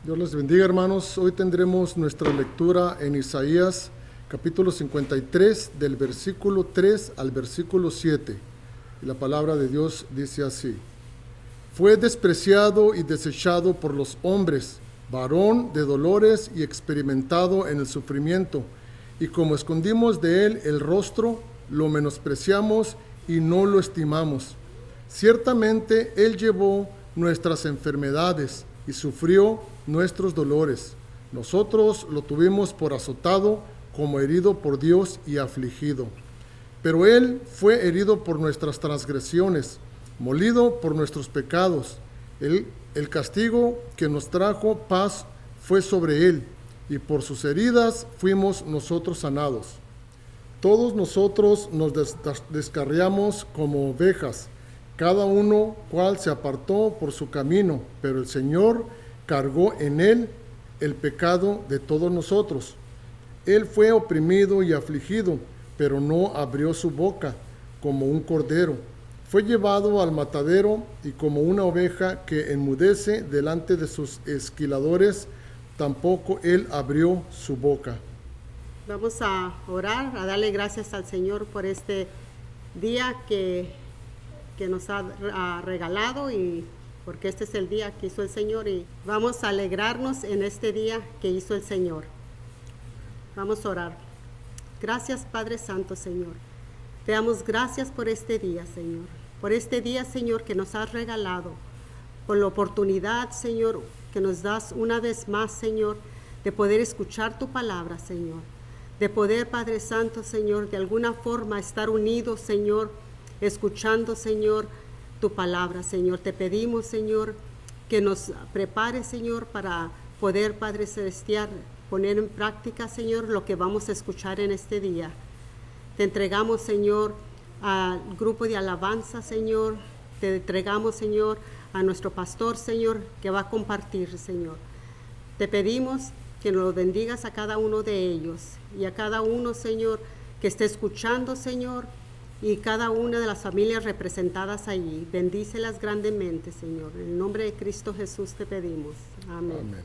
Dios les bendiga, hermanos. Hoy tendremos nuestra lectura en Isaías capítulo 53 del versículo 3 al versículo 7. Y la palabra de Dios dice así: Fue despreciado y desechado por los hombres, varón de dolores y experimentado en el sufrimiento, y como escondimos de él el rostro, lo menospreciamos y no lo estimamos. Ciertamente él llevó nuestras enfermedades y sufrió nuestros dolores. Nosotros lo tuvimos por azotado, como herido por Dios y afligido. Pero él fue herido por nuestras transgresiones, molido por nuestros pecados. El castigo que nos trajo paz fue sobre él, y por sus heridas fuimos nosotros sanados. Todos nosotros nos descarriamos como ovejas, cada uno cual se apartó por su camino, pero el Señor cargó en él el pecado de todos nosotros. Él fue oprimido y afligido, pero no abrió su boca. Como un cordero fue llevado al matadero, y como una oveja que enmudece delante de sus esquiladores, tampoco él abrió su boca. Vamos a orar, a darle gracias al Señor por este día que nos ha regalado, y porque este es el día que hizo el Señor, y vamos a alegrarnos en este día que hizo el Señor. Vamos a orar. Gracias, Padre Santo, Señor. Te damos gracias por este día, Señor. Por este día, Señor, que nos has regalado. Por la oportunidad, Señor, que nos das una vez más, Señor, de poder escuchar tu palabra, Señor. De poder, Padre Santo, Señor, de alguna forma estar unidos, Señor, escuchando, Señor, tu palabra, Señor. Te pedimos, Señor, que nos prepare, Señor, para poder, Padre Celestial, poner en práctica, Señor, lo que vamos a escuchar en este día. Te entregamos, Señor, al grupo de alabanza, Señor. Te entregamos, Señor, a nuestro pastor, Señor, que va a compartir, Señor. Te pedimos que nos bendigas a cada uno de ellos y a cada uno, Señor, que esté escuchando, Señor, y cada una de las familias representadas allí. Bendícelas grandemente, Señor. En el nombre de Cristo Jesús te pedimos. Amén.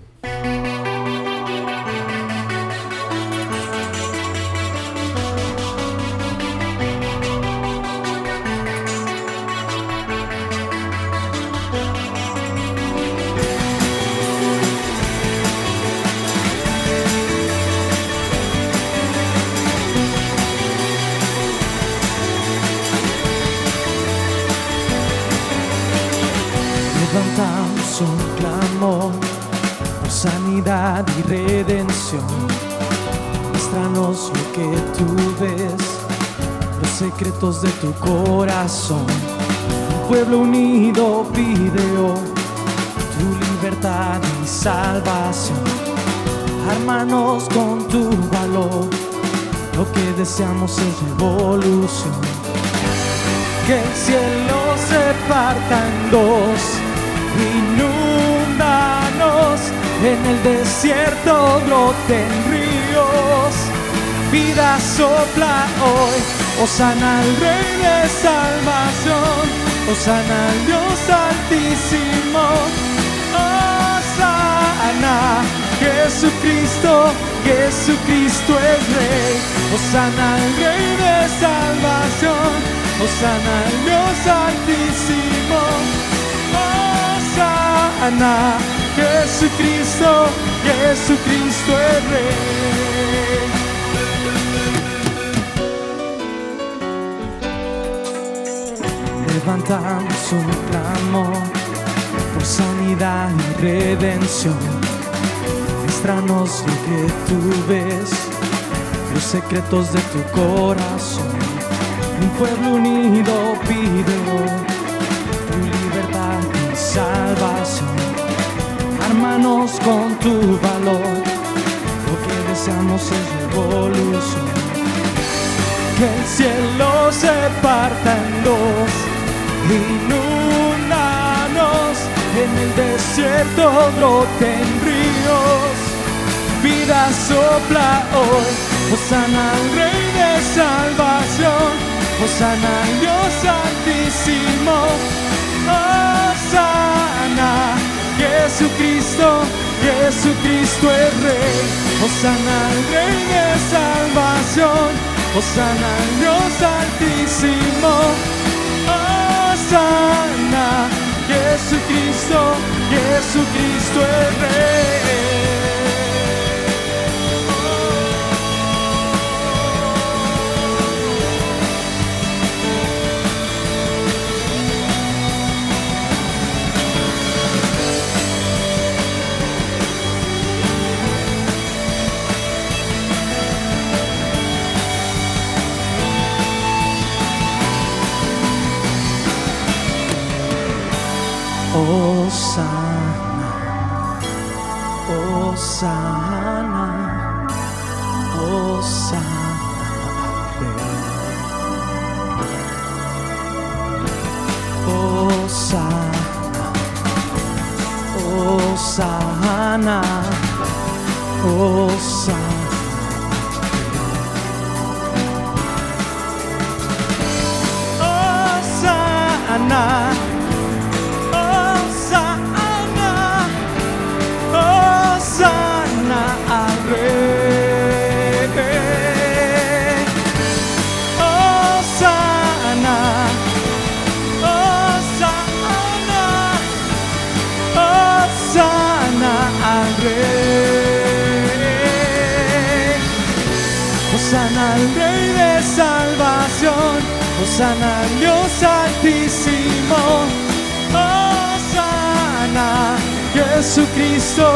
Levantamos un clamor por sanidad y redención. Muéstranos lo que tú ves, los secretos de tu corazón. Un pueblo unido pide hoy tu libertad y salvación. Ármanos con tu valor, lo que deseamos es revolución. Que el cielo se parta en dos, inúndanos, en el desierto broten ríos. Vida sopla hoy, hosana al Rey de salvación, hosana al Dios altísimo, hosana, Jesucristo, Jesucristo es Rey, hosana al Rey de salvación, hosana al Dios altísimo, hosana, Jesucristo, Jesucristo es Rey. Levantamos un clamor por sanidad y redención. Muéstranos lo que tú ves, los secretos de tu corazón. Un pueblo unido pide hoy tu libertad y salvación. Ármanos con tu valor, lo que deseamos es revolución. Que el cielo se parta en dos, inúndanos, en el desierto broten ríos. Vida sopla hoy, hosana al Rey de salvación, hosana al Dios altísimo, hosana, Jesucristo, Jesucristo es Rey. Hosana al Rey de salvación, hosana al Dios altísimo. Hosana, Jesucristo, Jesucristo es Rey. Hosana, Hosana, Hosana, Hosana, Hosana, Hosana. Hosana al Rey. Hosana, Hosana, Hosana al Rey. Hosana al Rey de salvación, hosana al Dios altísimo. Hosana, Jesucristo,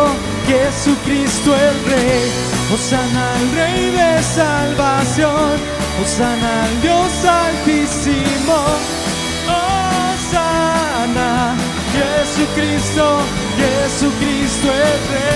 Jesucristo el Rey. Hosana al Rey de salvación, hosana al Dios altísimo. Hosana, Jesucristo, Jesucristo el Rey.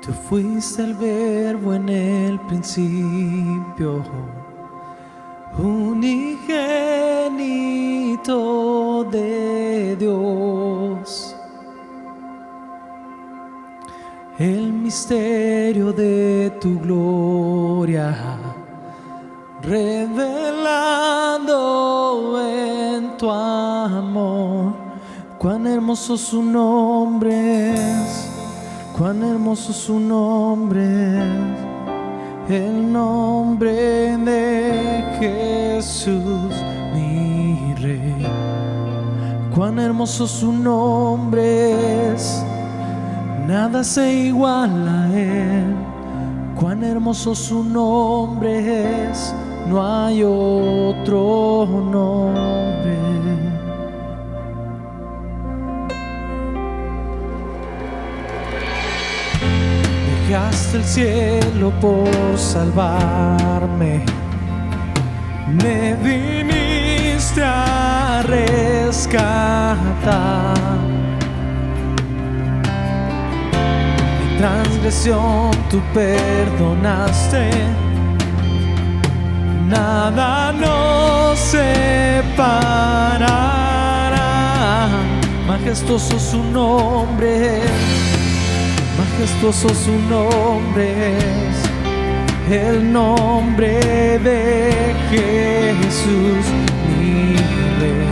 Tú fuiste el verbo en el principio, unigénito de Dios. El misterio de tu gloria, revelando en tu amor. Cuán hermoso su nombre es. Cuán hermoso su nombre es, el nombre de Jesús, mi Rey. Cuán hermoso su nombre es, nada se iguala a él. Cuán hermoso su nombre es, no hay otro nombre. Dejaste el cielo por salvarme, me viniste a rescatar. Mi transgresión tú perdonaste, nada nos separará. Majestuoso su nombre, majestuoso su nombre es, el nombre de Jesús, mi Rey.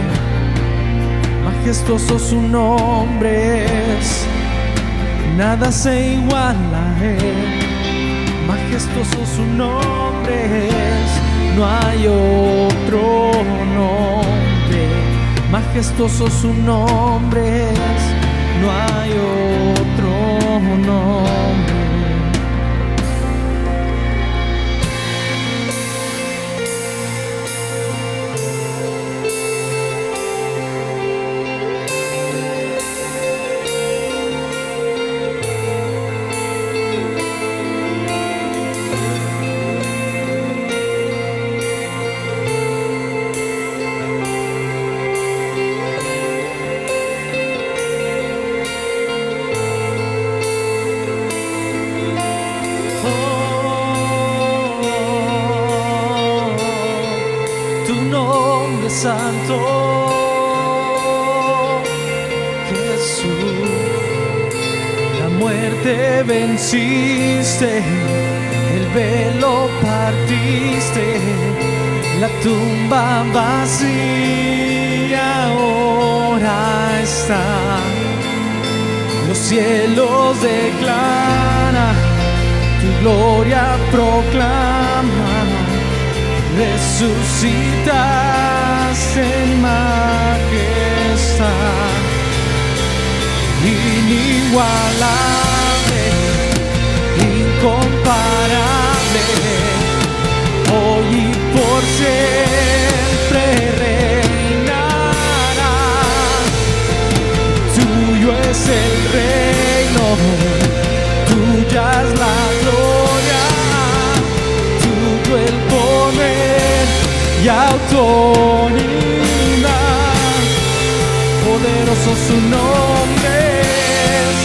Majestuoso su nombre es, nada se iguala a él. Majestuoso su nombre es, no hay otro nombre. Majestuoso su nombre es, no hay otro nombre. Santo Jesús, la muerte muerte venciste, el velo partiste, la tumba vacía ahora está. Los cielos declaran, tu gloria proclama, resucitaste en majestad. Inigualable, incomparable, hoy y por siempre reinarás. Tuyo es el reino, tuya es la gloria, tuyo el poder y autoridad. Poderoso su nombre es,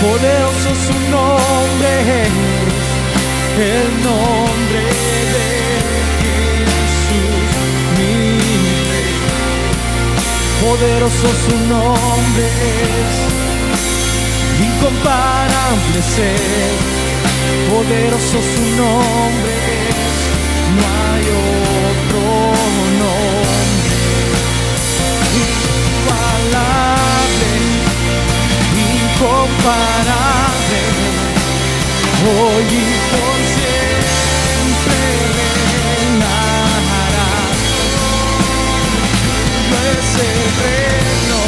poderoso su nombre es, el nombre de Jesús mi Rey. Poderoso su nombre es, incomparable ser, poderoso su nombre es, no hay otro nombre. Igualable, incomparable, hoy y por siempre reinarás. Tuyo es el reino,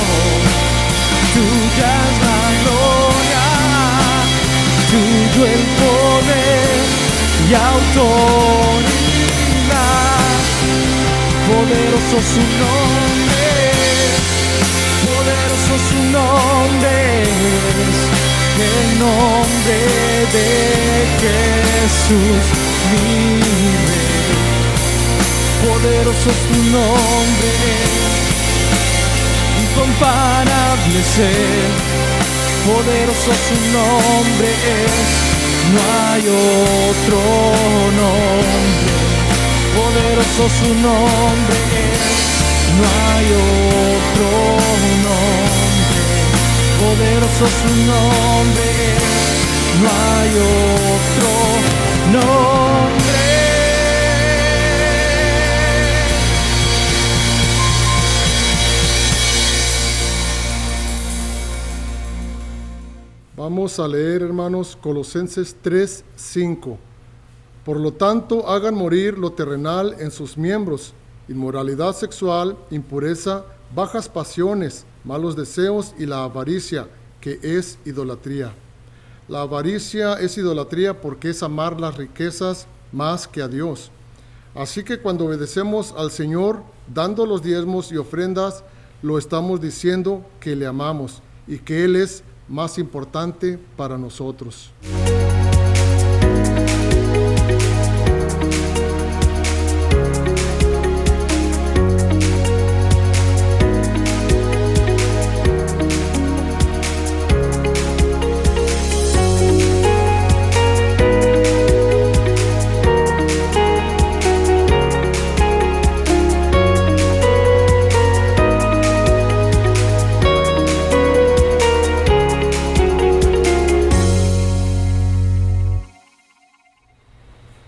tuya es la gloria, tuyo el poder y autoridad. Poderoso su nombre, poderoso su nombre es, el nombre de Jesús mi Rey. Poderoso su nombre, incomparable ser, poderoso su nombre es, no hay otro nombre. Poderoso su nombre es, no hay otro nombre. Poderoso su nombre es, no hay otro nombre. Vamos a leer, hermanos, Colosenses 3:5. Por lo tanto, hagan morir lo terrenal en sus miembros: inmoralidad sexual, impureza, bajas pasiones, malos deseos y la avaricia, que es idolatría. La avaricia es idolatría porque es amar las riquezas más que a Dios. Así que cuando obedecemos al Señor, dando los diezmos y ofrendas, lo estamos diciendo que le amamos y que Él es más importante para nosotros.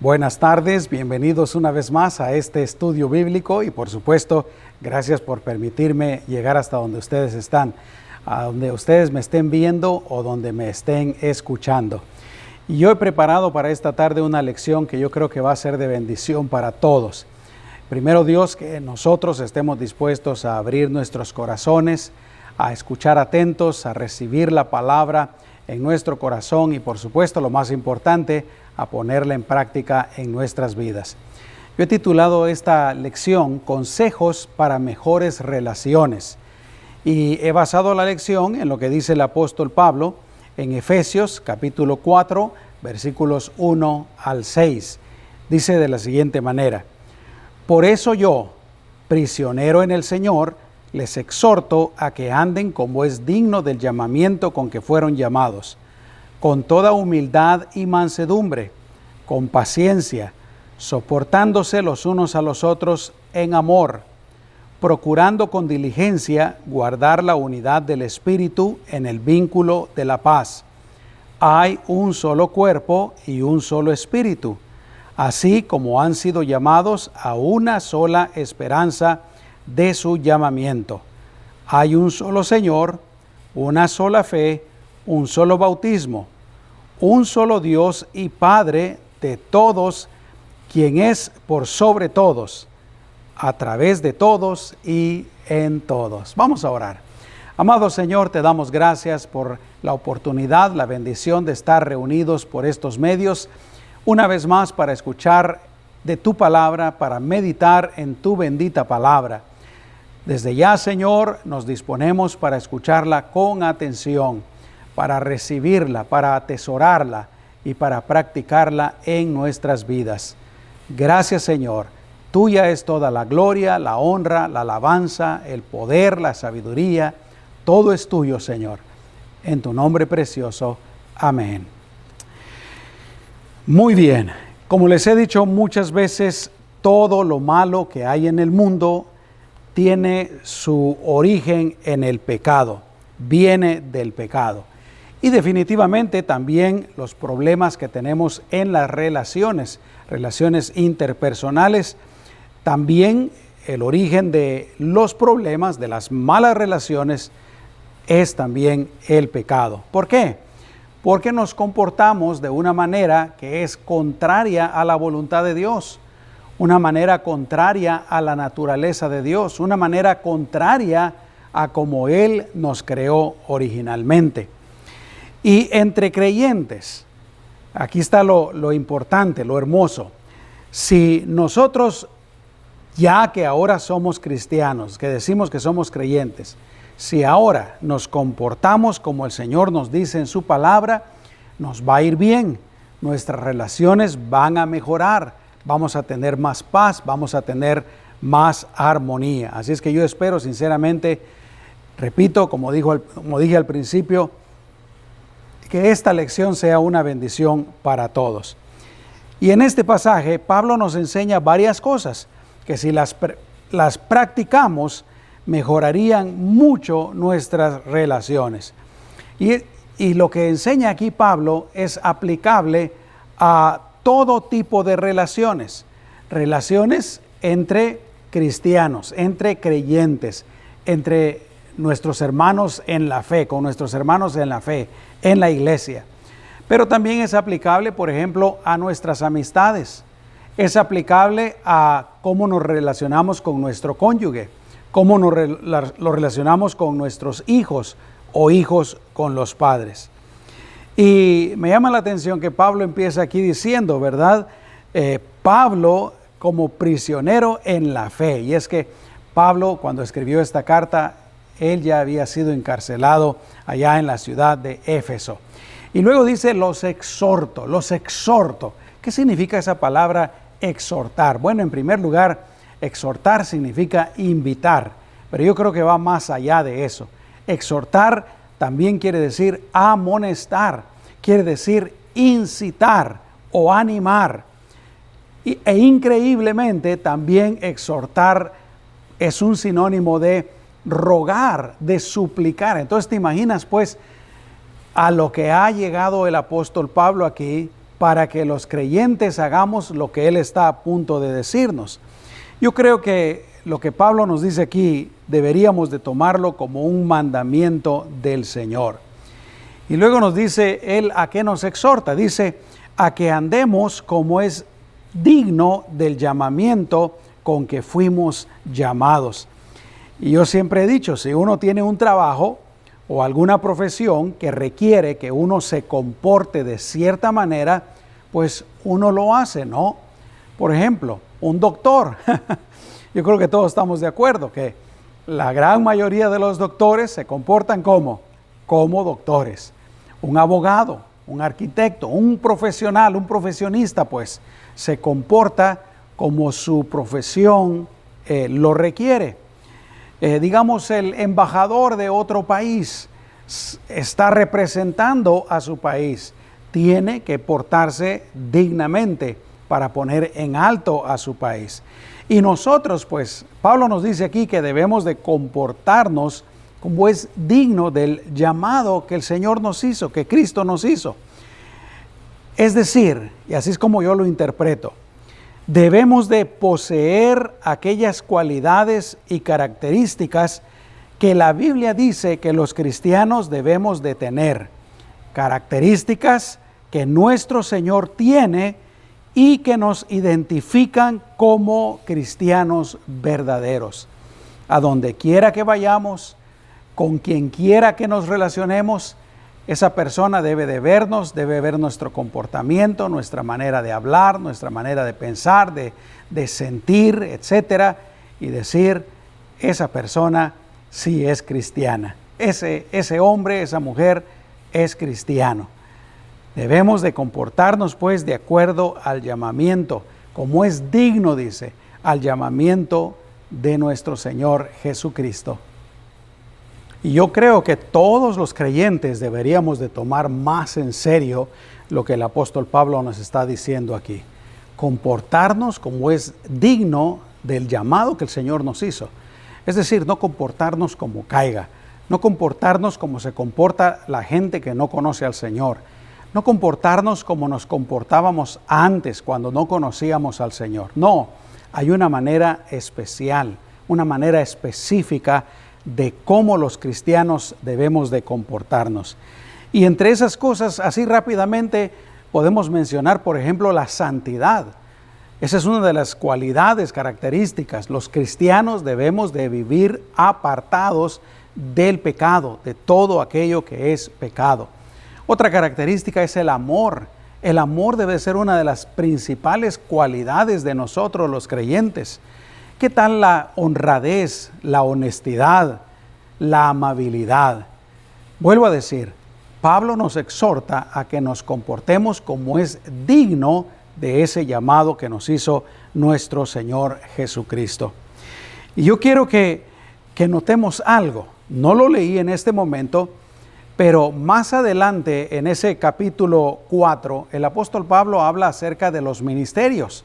Buenas tardes, bienvenidos una vez más a este estudio bíblico y por supuesto, gracias por permitirme llegar hasta donde ustedes están, a donde ustedes me estén viendo o donde me estén escuchando. Y yo he preparado para esta tarde una lección que yo creo que va a ser de bendición para todos. Primero Dios, que nosotros estemos dispuestos a abrir nuestros corazones, a escuchar atentos, a recibir la palabra en nuestro corazón y por supuesto lo más importante, a ponerla en práctica en nuestras vidas. Yo he titulado esta lección Consejos para mejores relaciones y he basado la lección en lo que dice el apóstol Pablo en Efesios capítulo 4 versículos 1 al 6. Dice de la siguiente manera: Por eso yo, prisionero en el Señor, les exhorto a que anden como es digno del llamamiento con que fueron llamados, con toda humildad y mansedumbre, con paciencia, soportándose los unos a los otros en amor, procurando con diligencia guardar la unidad del Espíritu en el vínculo de la paz. hay un solo cuerpo y un solo espíritu, así como han sido llamados a una sola esperanza de su llamamiento. Hay un solo Señor, una sola fe, un solo bautismo, un solo Dios y Padre de todos, quien es por sobre todos, a través de todos y en todos. Vamos a orar. Amado Señor, te damos gracias por la oportunidad, la bendición de estar reunidos por estos medios, una vez más para escuchar de tu palabra, para meditar en tu bendita palabra. Desde ya, Señor, nos disponemos para escucharla con atención, para recibirla, para atesorarla y para practicarla en nuestras vidas. Gracias, Señor. Tuya es toda la gloria, la honra, la alabanza, el poder, la sabiduría. Todo es tuyo, Señor. En tu nombre precioso. Amén. Muy bien. Como les he dicho muchas veces, todo lo malo que hay en el mundo tiene su origen en el pecado, viene del pecado. Y definitivamente también los problemas que tenemos en las relaciones interpersonales, también el origen de los problemas, de las malas relaciones, es también el pecado. ¿Por qué? Porque nos comportamos de una manera que es contraria a la voluntad de Dios, una manera contraria a la naturaleza de Dios, una manera contraria a como Él nos creó originalmente. Y entre creyentes, aquí está lo importante, lo hermoso. Si nosotros, ya que ahora somos cristianos, que decimos que somos creyentes, si ahora nos comportamos como el Señor nos dice en su palabra, nos va a ir bien, nuestras relaciones van a mejorar, vamos a tener más paz, vamos a tener más armonía. Así es que yo espero sinceramente, repito, como dije al principio, que esta lección sea una bendición para todos. Y en este pasaje, Pablo nos enseña varias cosas que si las practicamos, mejorarían mucho nuestras relaciones. Y lo que enseña aquí Pablo es aplicable a todo tipo de relaciones. Relaciones entre cristianos, entre creyentes, entre nuestros hermanos en la fe, con nuestros hermanos en la fe, en la iglesia. Pero también es aplicable, por ejemplo, a nuestras amistades. Es aplicable a cómo nos relacionamos con nuestro cónyuge, cómo lo relacionamos con nuestros hijos o hijos con los padres. Y me llama la atención que Pablo empieza aquí diciendo, ¿verdad? Pablo como prisionero en la fe. Y es que Pablo, cuando escribió esta carta, él ya había sido encarcelado allá en la ciudad de Éfeso. Y luego dice, los exhorto. ¿Qué significa esa palabra exhortar? Bueno, en primer lugar, exhortar significa invitar, pero yo creo que va más allá de eso. Exhortar también quiere decir amonestar, quiere decir incitar o animar. E increíblemente también exhortar es un sinónimo de rogar, de suplicar. Entonces te imaginas pues a lo que ha llegado el apóstol Pablo aquí para que los creyentes hagamos lo que él está a punto de decirnos. Yo creo que lo que Pablo nos dice aquí deberíamos de tomarlo como un mandamiento del Señor. Y luego nos dice él a qué nos exhorta. Dice a que andemos como es digno del llamamiento con que fuimos llamados. Y yo siempre he dicho, si uno tiene un trabajo o alguna profesión que requiere que uno se comporte de cierta manera, pues uno lo hace, ¿no? Por ejemplo, un doctor. Yo creo que todos estamos de acuerdo que la gran mayoría de los doctores se comportan como doctores. Un abogado, un arquitecto, un profesional, un profesionista, pues se comporta como su profesión lo requiere. Digamos, el embajador de otro país está representando a su país, tiene que portarse dignamente para poner en alto a su país. Y nosotros, pues, Pablo nos dice aquí que debemos de comportarnos como es digno del llamado que el Señor nos hizo, que Cristo nos hizo. Es decir, y así es como yo lo interpreto, debemos de poseer aquellas cualidades y características que la Biblia dice que los cristianos debemos de tener. Características que nuestro Señor tiene y que nos identifican como cristianos verdaderos. A donde quiera que vayamos, con quien quiera que nos relacionemos, esa persona debe de vernos, debe ver nuestro comportamiento, nuestra manera de hablar, nuestra manera de pensar, de sentir, etcétera, y decir, esa persona sí es cristiana. Ese hombre, esa mujer es cristiano. Debemos de comportarnos pues de acuerdo al llamamiento, como es digno, dice, al llamamiento de nuestro Señor Jesucristo. Y yo creo que todos los creyentes deberíamos de tomar más en serio lo que el apóstol Pablo nos está diciendo aquí. Comportarnos como es digno del llamado que el Señor nos hizo. Es decir, no comportarnos como caiga, no comportarnos como se comporta la gente que no conoce al Señor, no comportarnos como nos comportábamos antes cuando no conocíamos al Señor. No, hay una manera especial, una manera específica de cómo los cristianos debemos de comportarnos. Y entre esas cosas, así rápidamente, podemos mencionar, por ejemplo, la santidad. Esa es una de las cualidades, características. Los cristianos debemos de vivir apartados del pecado, de todo aquello que es pecado. Otra característica es el amor. El amor debe ser una de las principales cualidades de nosotros los creyentes. ¿Qué tal la honradez, la honestidad, la amabilidad? Vuelvo a decir, Pablo nos exhorta a que nos comportemos como es digno de ese llamado que nos hizo nuestro Señor Jesucristo. Y yo quiero que notemos algo. No lo leí en este momento, pero más adelante en ese capítulo 4, el apóstol Pablo habla acerca de los ministerios.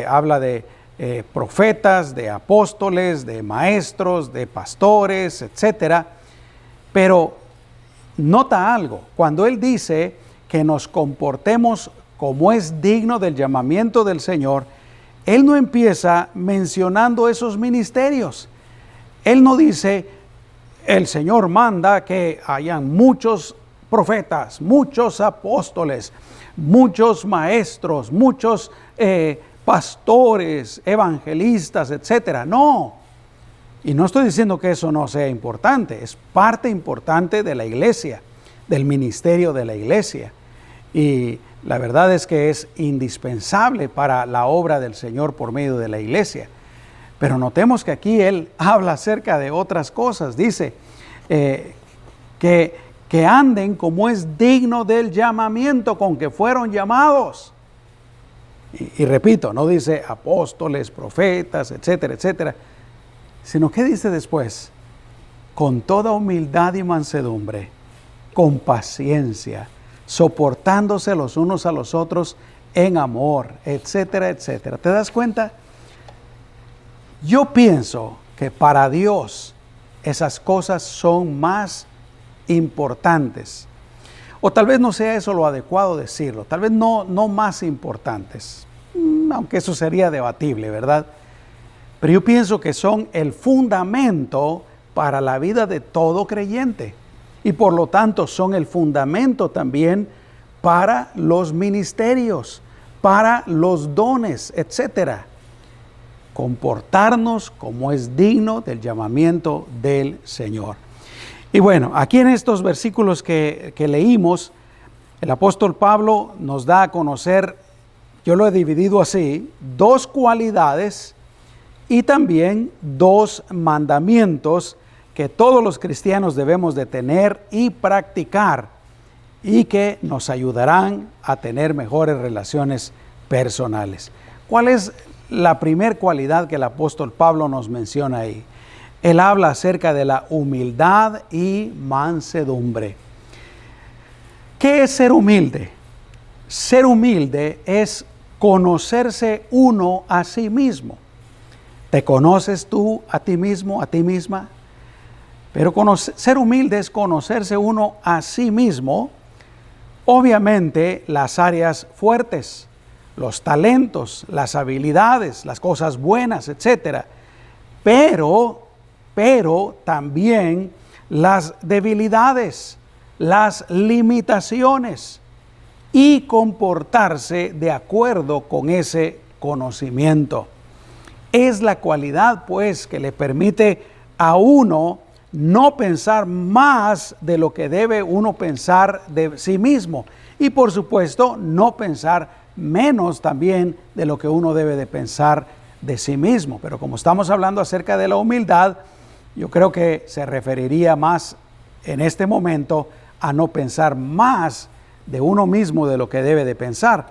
Habla de profetas, de apóstoles, de maestros, de pastores, etcétera. Pero nota algo, cuando él dice que nos comportemos como es digno del llamamiento del Señor, él no empieza mencionando esos ministerios. Él no dice, el Señor manda que hayan muchos profetas, muchos apóstoles, muchos maestros, muchos pastores, evangelistas, etcétera. No. Y no estoy diciendo que eso no sea importante, es parte importante de la iglesia, del ministerio de la iglesia. Y la verdad es que es indispensable para la obra del Señor por medio de la iglesia. Pero notemos que aquí él habla acerca de otras cosas. Dice que anden como es digno del llamamiento con que fueron llamados. Y repito, no dice apóstoles, profetas, etcétera, etcétera, sino que dice después, con toda humildad y mansedumbre, con paciencia, soportándose los unos a los otros en amor, etcétera, etcétera. ¿Te das cuenta? Yo pienso que para Dios esas cosas son más importantes. O tal vez no sea eso lo adecuado decirlo, tal vez no más importantes, aunque eso sería debatible, ¿verdad? Pero yo pienso que son el fundamento para la vida de todo creyente y por lo tanto son el fundamento también para los ministerios, para los dones, etcétera. Comportarnos como es digno del llamamiento del Señor. Y bueno, aquí en estos versículos que leímos, el apóstol Pablo nos da a conocer, yo lo he dividido así, 2 cualidades y también 2 mandamientos que todos los cristianos debemos de tener y practicar y que nos ayudarán a tener mejores relaciones personales. ¿Cuál es la primera cualidad que el apóstol Pablo nos menciona ahí? Él habla acerca de la humildad y mansedumbre. ¿Qué es ser humilde? Ser humilde es conocerse uno a sí mismo. ¿Te conoces tú a ti mismo, a ti misma? Pero ser humilde es conocerse uno a sí mismo Obviamente las áreas fuertes, los talentos, las habilidades, las cosas buenas, etc. Pero también las debilidades, las limitaciones y comportarse de acuerdo con ese conocimiento. Es la cualidad, pues, que le permite a uno no pensar más de lo que debe uno pensar de sí mismo. Y por supuesto, no pensar menos también de lo que uno debe de pensar de sí mismo. Pero como estamos hablando acerca de la humildad, yo creo que se referiría más en este momento a no pensar más de uno mismo de lo que debe de pensar.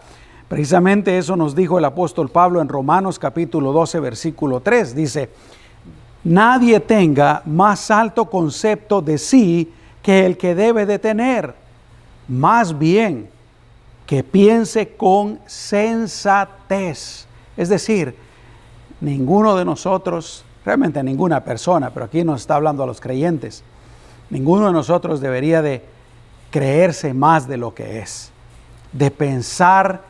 Precisamente eso nos dijo el apóstol Pablo en Romanos capítulo 12, versículo 3. Dice: nadie tenga más alto concepto de sí que el que debe de tener, más bien que piense con sensatez. Es decir, ninguno de nosotros, realmente ninguna persona, pero aquí nos está hablando a los creyentes, ninguno de nosotros debería de creerse más de lo que es, de pensar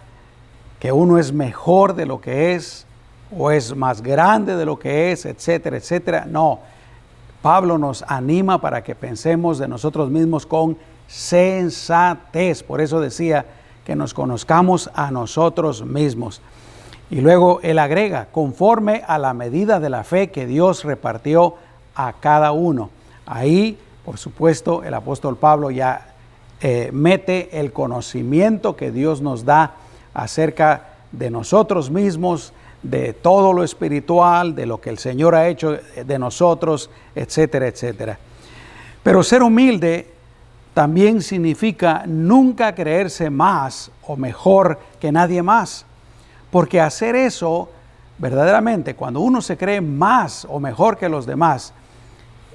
que uno es mejor de lo que es, o es más grande de lo que es, etcétera, etcétera. No, Pablo nos anima para que pensemos de nosotros mismos con sensatez. Por eso decía que nos conozcamos a nosotros mismos. Y luego él agrega, conforme a la medida de la fe que Dios repartió a cada uno. Ahí, por supuesto, el apóstol Pablo ya mete el conocimiento que Dios nos da acerca de nosotros mismos, de todo lo espiritual, de lo que el Señor ha hecho de nosotros, etcétera, etcétera. Pero ser humilde también significa nunca creerse más o mejor que nadie más. Porque hacer eso, verdaderamente, cuando uno se cree más o mejor que los demás,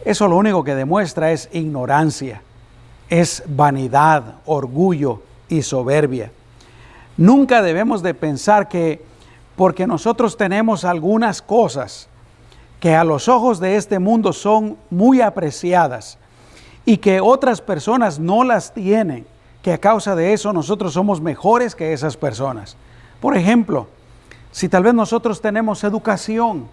eso lo único que demuestra es ignorancia, es vanidad, orgullo y soberbia. Nunca debemos de pensar que porque nosotros tenemos algunas cosas que a los ojos de este mundo son muy apreciadas y que otras personas no las tienen, que a causa de eso nosotros somos mejores que esas personas. Por ejemplo, si tal vez nosotros tenemos educación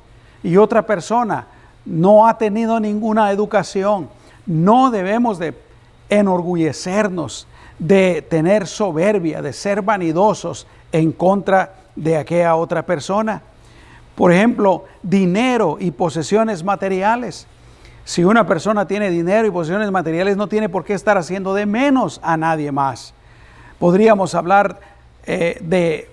y otra persona no ha tenido ninguna educación, no debemos de enorgullecernos, de tener soberbia, de ser vanidosos en contra de aquella otra persona. Por ejemplo, dinero y posesiones materiales. Si una persona tiene dinero y posesiones materiales, no tiene por qué estar haciendo de menos a nadie más. Podríamos hablar de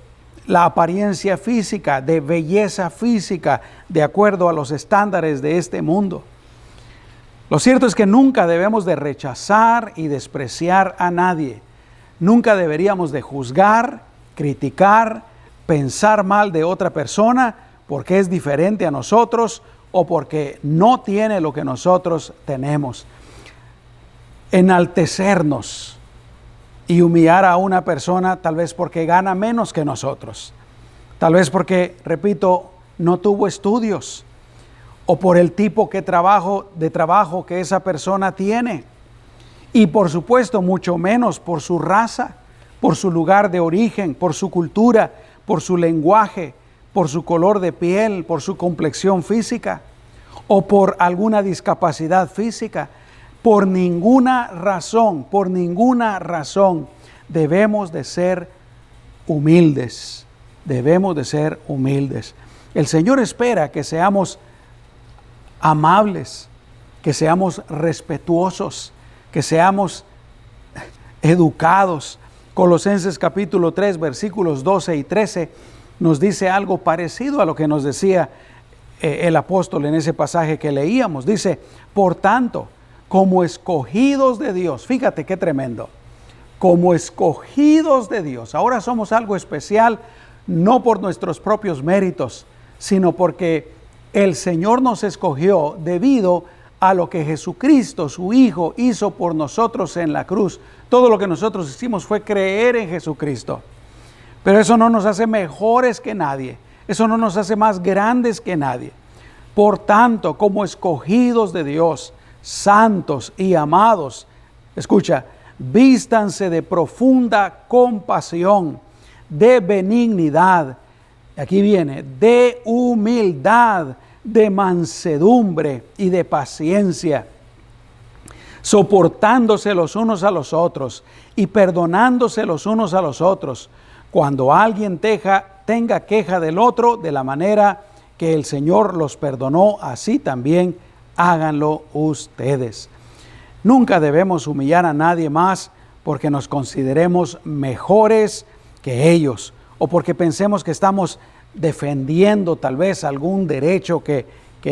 la apariencia física, de belleza física, de acuerdo a los estándares de este mundo. Lo cierto es que nunca debemos de rechazar y despreciar a nadie. Nunca deberíamos de juzgar, criticar, pensar mal de otra persona porque es diferente a nosotros o porque no tiene lo que nosotros tenemos. Enaltecernos y humillar a una persona tal vez porque gana menos que nosotros, tal vez porque, repito, no tuvo estudios, o por el tipo de trabajo que esa persona tiene, y por supuesto mucho menos por su raza, por su lugar de origen, por su cultura, por su lenguaje, por su color de piel, por su complexión física, o por alguna discapacidad física. Por ninguna razón debemos de ser humildes. Debemos de ser humildes. El Señor espera que seamos amables, que seamos respetuosos, que seamos educados. Colosenses capítulo 3, versículos 12 y 13 nos dice algo parecido a lo que nos decía el apóstol en ese pasaje que leíamos. Dice, por tanto, como escogidos de Dios, fíjate qué tremendo, como escogidos de Dios, ahora somos algo especial, no por nuestros propios méritos, sino porque el Señor nos escogió debido a lo que Jesucristo, su Hijo, hizo por nosotros en la cruz. Todo lo que nosotros hicimos fue creer en Jesucristo. Pero eso no nos hace mejores que nadie. Eso no nos hace más grandes que nadie. Por tanto, como escogidos de Dios, santos y amados, escucha, vístanse de profunda compasión, de benignidad, aquí viene, de humildad, de mansedumbre y de paciencia, soportándose los unos a los otros y perdonándose los unos a los otros, cuando alguien tenga queja del otro, de la manera que el Señor los perdonó, así también háganlo ustedes. Nunca debemos humillar a nadie más porque nos consideremos mejores que ellos o porque pensemos que estamos defendiendo tal vez algún derecho que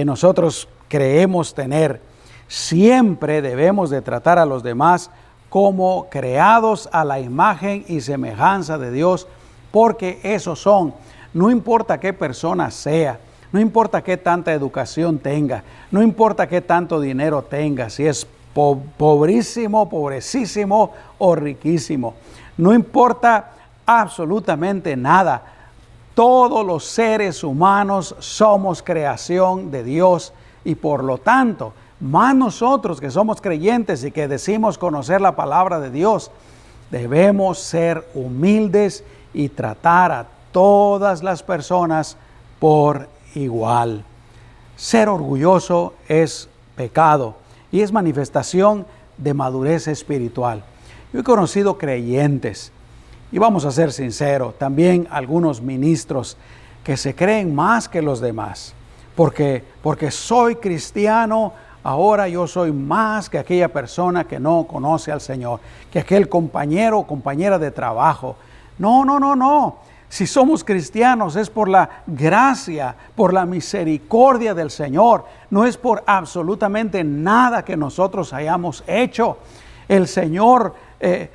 nosotros creemos tener. Siempre debemos de tratar a los demás como creados a la imagen y semejanza de Dios, porque esos son, no importa qué persona sea, no importa qué tanta educación tenga, no importa qué tanto dinero tenga, si es pobrísimo, pobrecísimo o riquísimo, no importa absolutamente nada. Todos los seres humanos somos creación de Dios y por lo tanto, más nosotros que somos creyentes y que decimos conocer la palabra de Dios, debemos ser humildes y tratar a todas las personas por igual. Ser orgulloso es pecado y es manifestación de madurez espiritual. Yo he conocido creyentes, y vamos a ser sinceros, también algunos ministros que se creen más que los demás, porque soy cristiano, ahora yo soy más que aquella persona que no conoce al Señor, que aquel compañero o compañera de trabajo. No. Si somos cristianos es por la gracia, por la misericordia del Señor. No es por absolutamente nada que nosotros hayamos hecho. El Señor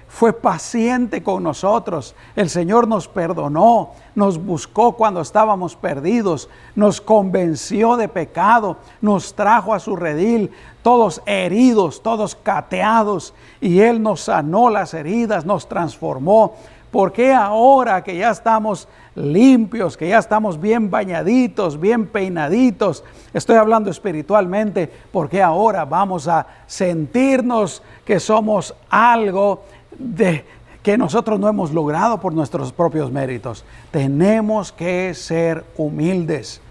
fue paciente con nosotros. El Señor nos perdonó, nos buscó cuando estábamos perdidos, nos convenció de pecado, nos trajo a su redil, todos heridos, todos cateados, y Él nos sanó las heridas, nos transformó. ¿Por qué ahora que ya estamos limpios, que ya estamos bien bañaditos, bien peinaditos? Estoy hablando espiritualmente. ¿Por qué ahora vamos a sentirnos que somos algo que nosotros no hemos logrado por nuestros propios méritos? Tenemos que ser humildes.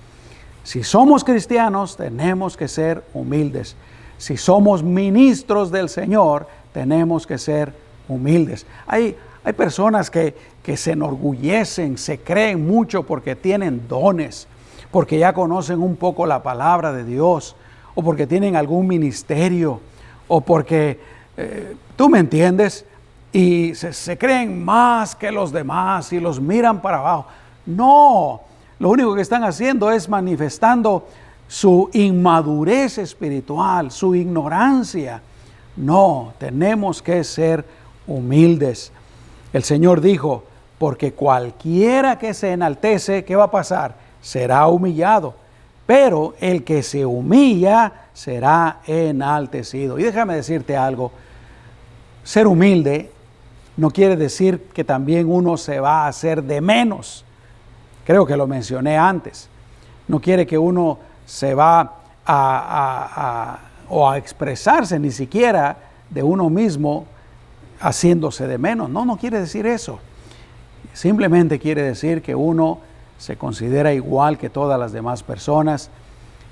Si somos cristianos, tenemos que ser humildes. Si somos ministros del Señor, tenemos que ser humildes. Hay personas que se enorgullecen, se creen mucho porque tienen dones, porque ya conocen un poco la palabra de Dios, o porque tienen algún ministerio, o porque, tú me entiendes, y se creen más que los demás y los miran para abajo. No, lo único que están haciendo es manifestando su inmadurez espiritual, su ignorancia. No, tenemos que ser humildes. El Señor dijo, porque cualquiera que se enaltece, ¿qué va a pasar? Será humillado, pero el que se humilla será enaltecido. Y déjame decirte algo, ser humilde no quiere decir que también uno se va a hacer de menos. Creo que lo mencioné antes. No quiere que uno se va a expresarse ni siquiera de uno mismo haciéndose de menos. No quiere decir eso. Simplemente quiere decir que uno se considera igual que todas las demás personas,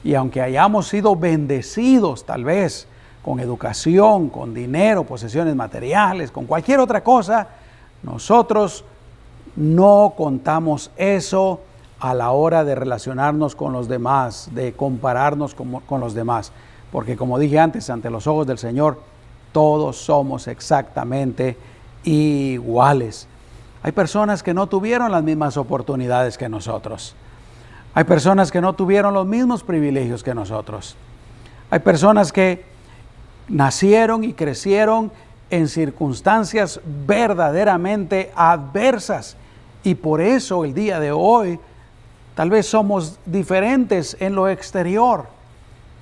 y aunque hayamos sido bendecidos tal vez con educación, con dinero, posesiones materiales, con cualquier otra cosa, nosotros no contamos eso a la hora de relacionarnos con los demás, de compararnos con los demás, porque como dije antes, ante los ojos del Señor, todos somos exactamente iguales. Hay personas que no tuvieron las mismas oportunidades que nosotros. Hay personas que no tuvieron los mismos privilegios que nosotros. Hay personas que nacieron y crecieron en circunstancias verdaderamente adversas. Y por eso el día de hoy tal vez somos diferentes en lo exterior.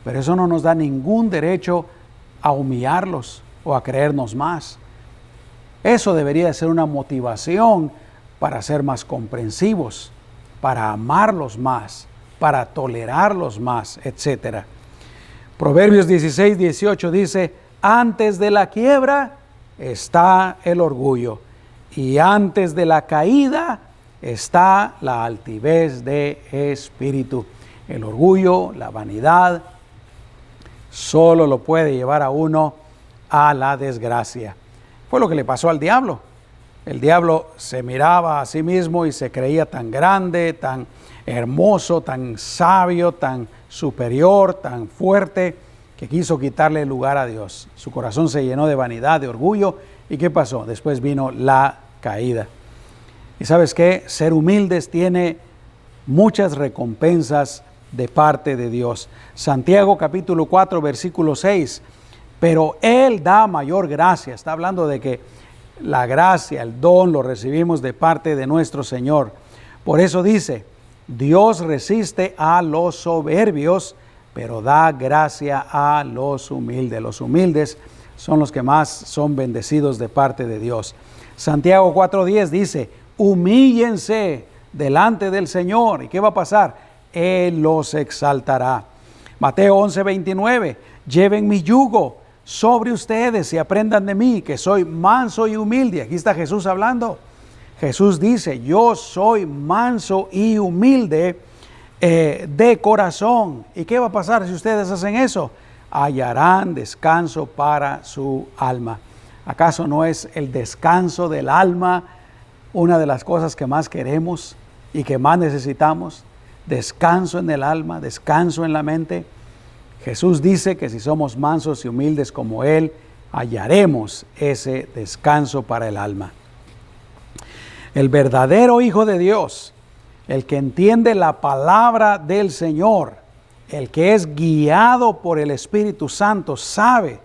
Pero eso no nos da ningún derecho a humillarlos o a creernos más. Eso debería ser una motivación para ser más comprensivos, para amarlos más, para tolerarlos más, etc. Proverbios 16:18 dice, antes de la quiebra está el orgullo, y antes de la caída está la altivez de espíritu. El orgullo, la vanidad, solo lo puede llevar a uno a la desgracia. Fue lo que le pasó al diablo. El diablo se miraba a sí mismo y se creía tan grande, tan hermoso, tan sabio, tan superior, tan fuerte, que quiso quitarle el lugar a Dios. Su corazón se llenó de vanidad, de orgullo. ¿Y qué pasó? Después vino la caída. ¿Y sabes qué? Ser humildes tiene muchas recompensas de parte de Dios. Santiago capítulo 4, versículo 6. Pero Él da mayor gracia. Está hablando de que la gracia, el don, lo recibimos de parte de nuestro Señor. Por eso dice, Dios resiste a los soberbios, pero da gracia a los humildes. Los humildes son los que más son bendecidos de parte de Dios. Santiago 4:10 dice, humíllense delante del Señor. ¿Y qué va a pasar? Él los exaltará. Mateo 11:29, lleven mi yugo sobre ustedes y aprendan de mí, que soy manso y humilde. Aquí está Jesús hablando. Jesús dice, yo soy manso y humilde de corazón. ¿Y qué va a pasar si ustedes hacen eso? Hallarán descanso para su alma. ¿Acaso no es el descanso del alma una de las cosas que más queremos y que más necesitamos? Descanso en el alma, descanso en la mente. Jesús dice que si somos mansos y humildes como Él, hallaremos ese descanso para el alma. El verdadero Hijo de Dios, el que entiende la palabra del Señor, el que es guiado por el Espíritu Santo, sabe,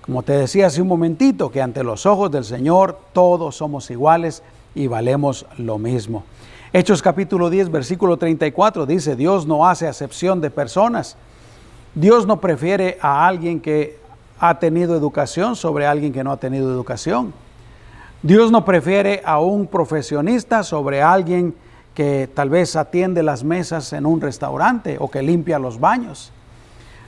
como te decía hace un momentito, que ante los ojos del Señor todos somos iguales y valemos lo mismo. Hechos capítulo 10, versículo 34 dice, Dios no hace acepción de personas. Dios no prefiere a alguien que ha tenido educación sobre alguien que no ha tenido educación. Dios no prefiere a un profesionista sobre alguien que tal vez atiende las mesas en un restaurante o que limpia los baños.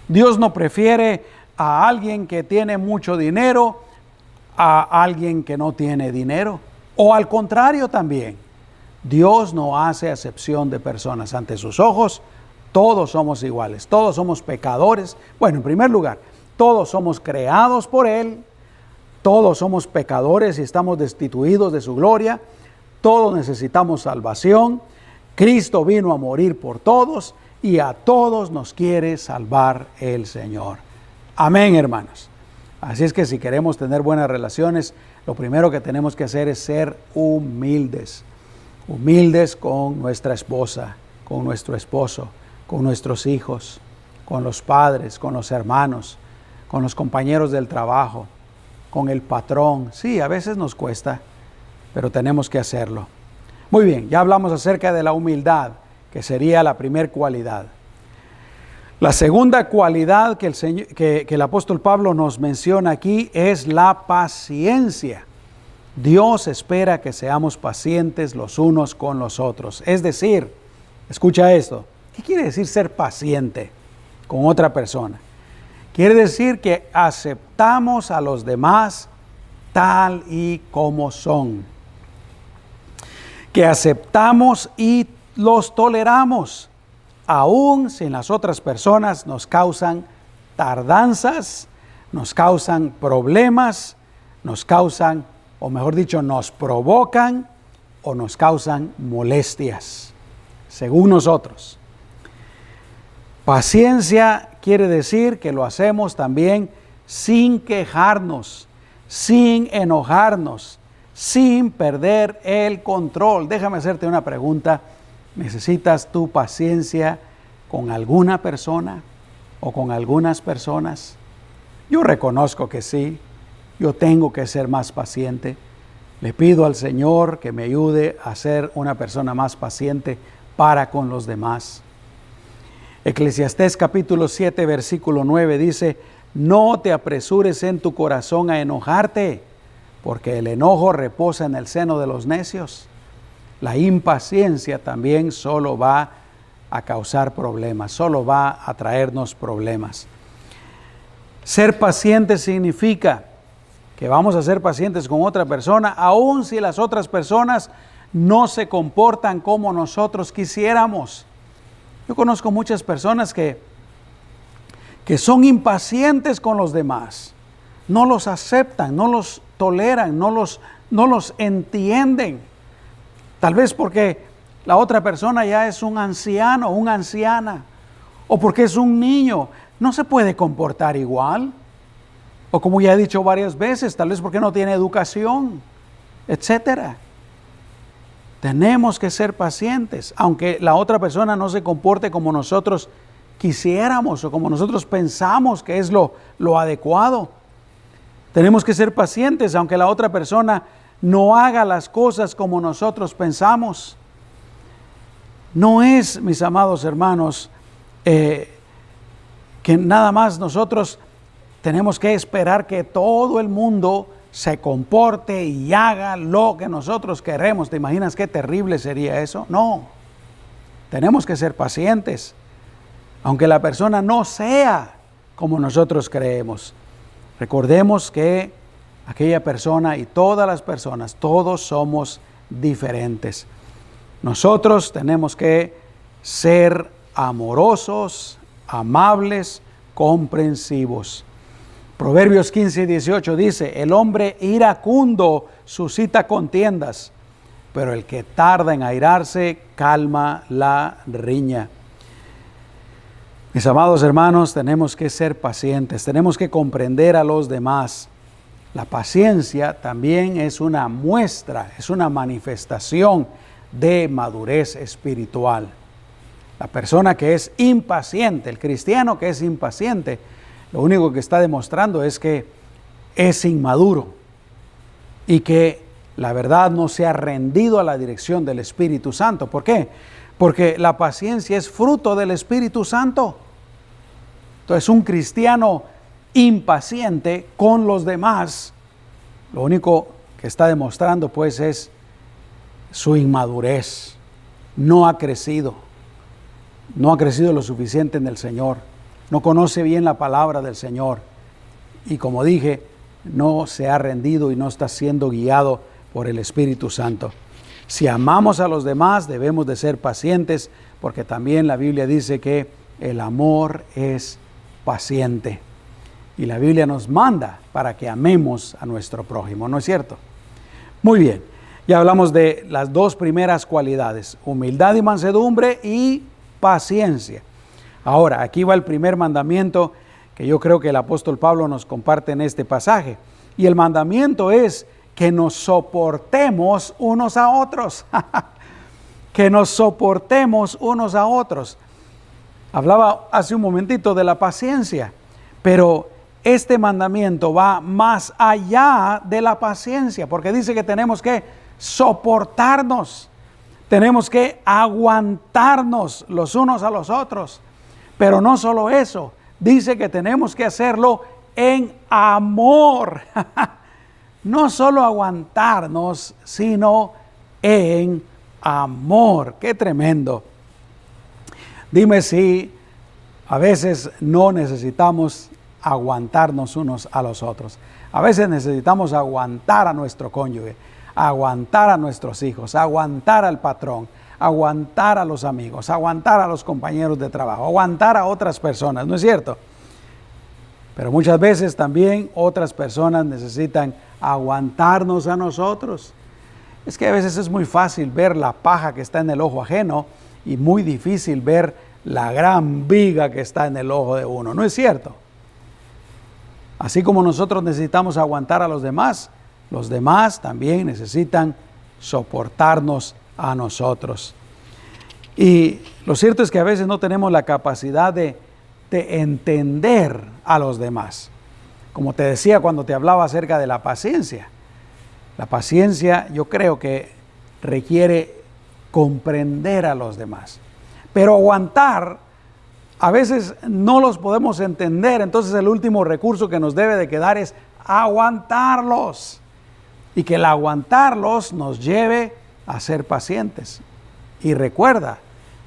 Dios no prefiere a alguien que tiene mucho dinero a alguien que no tiene dinero. O al contrario también. Dios no hace acepción de personas. Ante sus ojos, todos somos iguales. Todos somos pecadores. Bueno, en primer lugar, todos somos creados por Él. Todos somos pecadores y estamos destituidos de su gloria. Todos necesitamos salvación. Cristo vino a morir por todos y a todos nos quiere salvar el Señor. Amén, hermanos. Así es que si queremos tener buenas relaciones, lo primero que tenemos que hacer es ser humildes. Humildes con nuestra esposa, con nuestro esposo, con nuestros hijos, con los padres, con los hermanos, con los compañeros del trabajo, con el patrón. Sí, a veces nos cuesta, pero tenemos que hacerlo. Muy bien, ya hablamos acerca de la humildad, que sería la primer cualidad. La segunda cualidad que el apóstol Pablo nos menciona aquí es la paciencia. Dios espera que seamos pacientes los unos con los otros. Es decir, escucha esto, ¿qué quiere decir ser paciente con otra persona? Quiere decir que aceptamos a los demás tal y como son. Que aceptamos y los toleramos, aun si las otras personas nos causan tardanzas, nos causan problemas, nos causan, o mejor dicho, nos provocan o nos causan molestias, según nosotros. Paciencia quiere decir que lo hacemos también sin quejarnos, sin enojarnos, sin perder el control. Déjame hacerte una pregunta. ¿Necesitas tu paciencia con alguna persona o con algunas personas? Yo reconozco que sí. Yo tengo que ser más paciente. Le pido al Señor que me ayude a ser una persona más paciente para con los demás. Eclesiastés capítulo 7, versículo 9 dice, no te apresures en tu corazón a enojarte, porque el enojo reposa en el seno de los necios. La impaciencia también solo va a causar problemas, solo va a traernos problemas. Ser paciente significa que vamos a ser pacientes con otra persona, aun si las otras personas no se comportan como nosotros quisiéramos. Yo conozco muchas personas que son impacientes con los demás, no los aceptan, no los toleran, no los entienden. Tal vez porque la otra persona ya es un anciano o una anciana, o porque es un niño, no se puede comportar igual. O como ya he dicho varias veces, tal vez porque no tiene educación, etcétera. Tenemos que ser pacientes, aunque la otra persona no se comporte como nosotros quisiéramos o como nosotros pensamos que es lo adecuado. Tenemos que ser pacientes, aunque la otra persona no haga las cosas como nosotros pensamos. No es, mis amados hermanos, que nada más nosotros tenemos que esperar que todo el mundo se comporte y haga lo que nosotros queremos. ¿Te imaginas qué terrible sería eso? No, tenemos que ser pacientes, aunque la persona no sea como nosotros creemos. Recordemos que aquella persona y todas las personas, todos somos diferentes. Nosotros tenemos que ser amorosos, amables, comprensivos. Proverbios 15:18 dice: el hombre iracundo suscita contiendas, pero el que tarda en airarse calma la riña. Mis amados hermanos, tenemos que ser pacientes, tenemos que comprender a los demás. La paciencia también es una muestra, es una manifestación de madurez espiritual. La persona que es impaciente, el cristiano que es impaciente, lo único que está demostrando es que es inmaduro y que la verdad no se ha rendido a la dirección del Espíritu Santo. ¿Por qué? Porque la paciencia es fruto del Espíritu Santo. Entonces, un cristiano impaciente con los demás, lo único que está demostrando pues es su inmadurez. No ha crecido lo suficiente en el Señor, no conoce bien la palabra del Señor y, como dije, no se ha rendido y no está siendo guiado por el Espíritu Santo. Si amamos a los demás, debemos de ser pacientes, porque también la Biblia dice que el amor es paciente. Y la Biblia nos manda para que amemos a nuestro prójimo, ¿no es cierto? Muy bien, ya hablamos de las dos primeras cualidades, humildad y mansedumbre y paciencia. Ahora, aquí va el primer mandamiento que yo creo que el apóstol Pablo nos comparte en este pasaje. Y el mandamiento es que nos soportemos unos a otros. Que nos soportemos unos a otros. Hablaba hace un momentito de la paciencia, pero este mandamiento va más allá de la paciencia, porque dice que tenemos que soportarnos, tenemos que aguantarnos los unos a los otros. Pero no solo eso, dice que tenemos que hacerlo en amor. No solo aguantarnos, sino en amor. ¡Qué tremendo! Dime si a veces no necesitamos aguantarnos unos a los otros. A veces necesitamos aguantar a nuestro cónyuge, aguantar a nuestros hijos, aguantar al patrón, aguantar a los amigos, aguantar a los compañeros de trabajo, aguantar a otras personas, ¿no es cierto? Pero muchas veces también otras personas necesitan aguantarnos a nosotros. Es que a veces es muy fácil ver la paja que está en el ojo ajeno y muy difícil ver la gran viga que está en el ojo de uno, ¿no es cierto? Así como nosotros necesitamos aguantar a los demás también necesitan soportarnos a nosotros. Y lo cierto es que a veces no tenemos la capacidad de entender a los demás. Como te decía cuando te hablaba acerca de la paciencia. La paciencia yo creo que requiere comprender a los demás. Pero aguantar, a veces no los podemos entender, entonces el último recurso que nos debe de quedar es aguantarlos. Y que el aguantarlos nos lleve a ser pacientes. Y recuerda,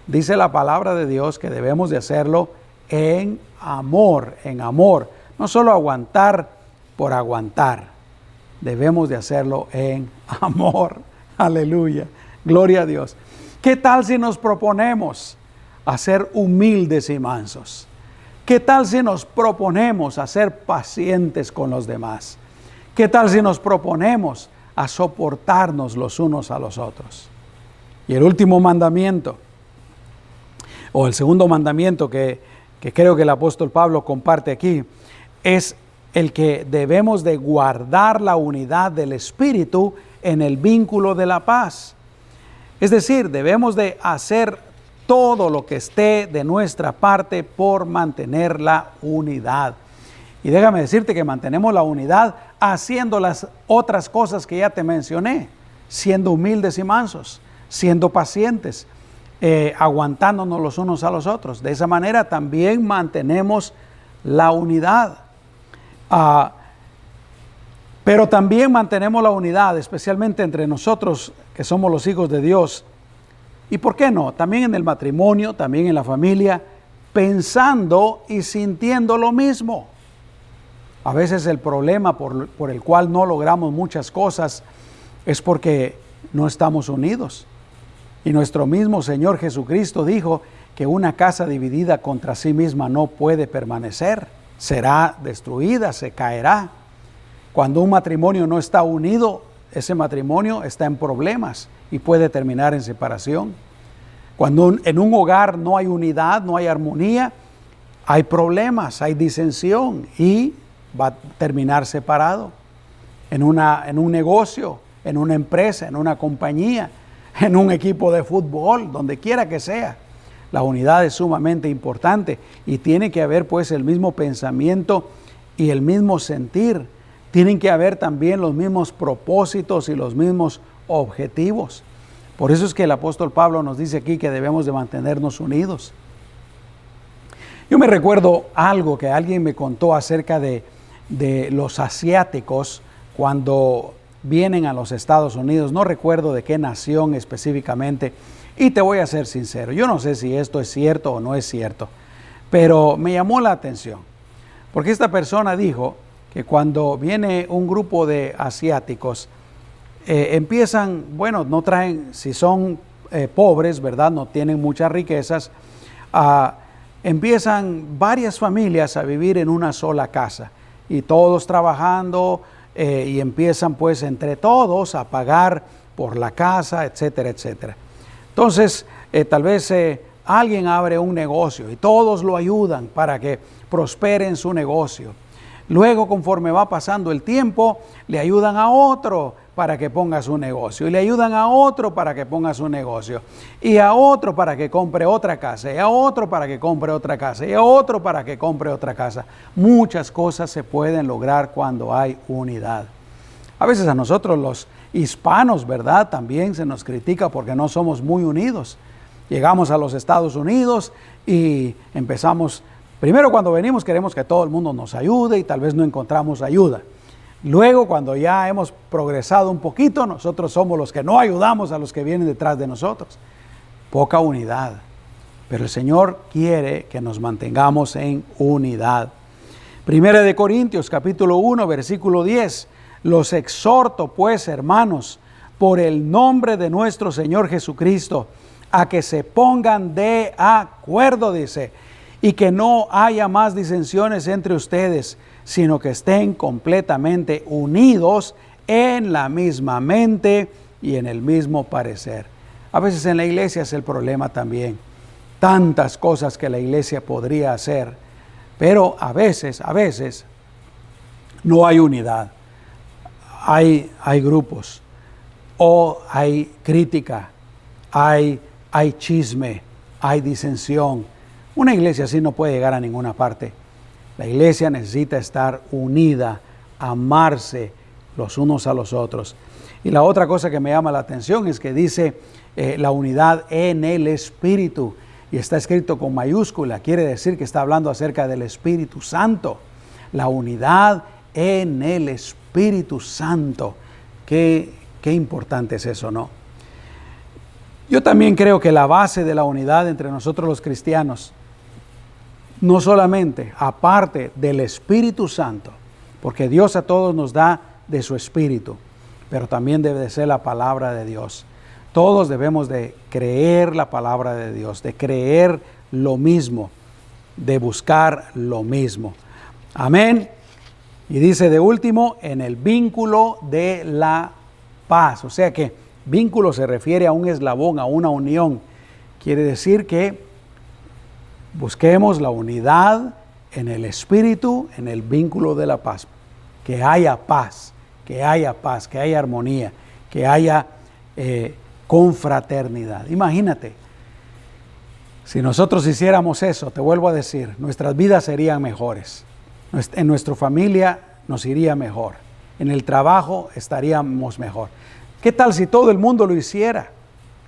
dice la palabra de Dios que debemos de hacerlo en amor, en amor. No solo aguantar por aguantar, debemos de hacerlo en amor. Aleluya, gloria a Dios. ¿Qué tal si nos proponemos a ser humildes y mansos? ¿Qué tal si nos proponemos a ser pacientes con los demás? ¿Qué tal si nos proponemos a soportarnos los unos a los otros? Y el último mandamiento, o el segundo mandamiento que creo que el apóstol Pablo comparte aquí, es el que debemos de guardar la unidad del Espíritu en el vínculo de la paz. Es decir, debemos de hacer todo lo que esté de nuestra parte por mantener la unidad. Y déjame decirte que mantenemos la unidad haciendo las otras cosas que ya te mencioné, siendo humildes y mansos, siendo pacientes, aguantándonos los unos a los otros. De esa manera también mantenemos la unidad. Pero también mantenemos la unidad, especialmente entre nosotros que somos los hijos de Dios. ¿Y por qué no? También en el matrimonio, también en la familia, pensando y sintiendo lo mismo. A veces el problema por el cual no logramos muchas cosas es porque no estamos unidos. Y nuestro mismo Señor Jesucristo dijo que una casa dividida contra sí misma no puede permanecer, será destruida, se caerá. Cuando un matrimonio no está unido, ese matrimonio está en problemas y puede terminar en separación. Cuando en un hogar no hay unidad, no hay armonía, hay problemas, hay disensión y va a terminar separado. En un negocio, en una empresa, en una compañía, en un equipo de fútbol, donde quiera que sea. La unidad es sumamente importante y tiene que haber pues el mismo pensamiento y el mismo sentir. Tienen que haber también los mismos propósitos y los mismos objetivos. Por eso es que el apóstol Pablo nos dice aquí que debemos de mantenernos unidos. Yo me recuerdo algo que alguien me contó acerca de los asiáticos cuando vienen a los Estados Unidos. No recuerdo de qué nación específicamente. Y te voy a ser sincero, yo no sé si esto es cierto o no es cierto, pero me llamó la atención. Porque esta persona dijo que cuando viene un grupo de asiáticos, empiezan, bueno, no traen, si son pobres, ¿verdad? No tienen muchas riquezas, empiezan varias familias a vivir en una sola casa y todos trabajando y empiezan pues entre todos a pagar por la casa, etcétera, etcétera. Entonces, tal vez alguien abre un negocio y todos lo ayudan para que prospere en su negocio. Luego, conforme va pasando el tiempo, le ayudan a otro para que ponga su negocio. Y le ayudan a otro para que ponga su negocio. Y a otro para que compre otra casa. Y a otro para que compre otra casa. Y a otro para que compre otra casa. Muchas cosas se pueden lograr cuando hay unidad. A veces a nosotros los hispanos, ¿verdad? También se nos critica porque no somos muy unidos. Llegamos a los Estados Unidos y empezamos, primero cuando venimos queremos que todo el mundo nos ayude y tal vez no encontramos ayuda. Luego cuando ya hemos progresado un poquito, nosotros somos los que no ayudamos a los que vienen detrás de nosotros. Poca unidad. Pero el Señor quiere que nos mantengamos en unidad. Primera de Corintios capítulo 1 versículo 10. Los exhorto, pues, hermanos, por el nombre de nuestro Señor Jesucristo, a que se pongan de acuerdo, dice, y que no haya más disensiones entre ustedes, sino que estén completamente unidos en la misma mente y en el mismo parecer. A veces en la iglesia es el problema también. Tantas cosas que la iglesia podría hacer, pero a veces no hay unidad. Hay grupos, o hay crítica, hay chisme, hay disensión. Una iglesia así no puede llegar a ninguna parte. La iglesia necesita estar unida, amarse los unos a los otros. Y la otra cosa que me llama la atención es que dice la unidad en el Espíritu. Y está escrito con mayúscula, quiere decir que está hablando acerca del Espíritu Santo. La unidad en el Espíritu Santo. Qué importante es eso, ¿no? Yo también creo que la base de la unidad entre nosotros los cristianos, no solamente aparte del Espíritu Santo, porque Dios a todos nos da de su espíritu, pero también debe de ser la palabra de Dios. Todos debemos de creer la palabra de Dios, de creer lo mismo, de buscar lo mismo. Amén. Y dice de último, en el vínculo de la paz. O sea que vínculo se refiere a un eslabón, a una unión. Quiere decir que busquemos la unidad en el espíritu, en el vínculo de la paz. Que haya paz, que haya paz, que haya armonía, que haya confraternidad. Imagínate, si nosotros hiciéramos eso, te vuelvo a decir, nuestras vidas serían mejores. En nuestra familia nos iría mejor. En el trabajo estaríamos mejor. ¿Qué tal si todo el mundo lo hiciera?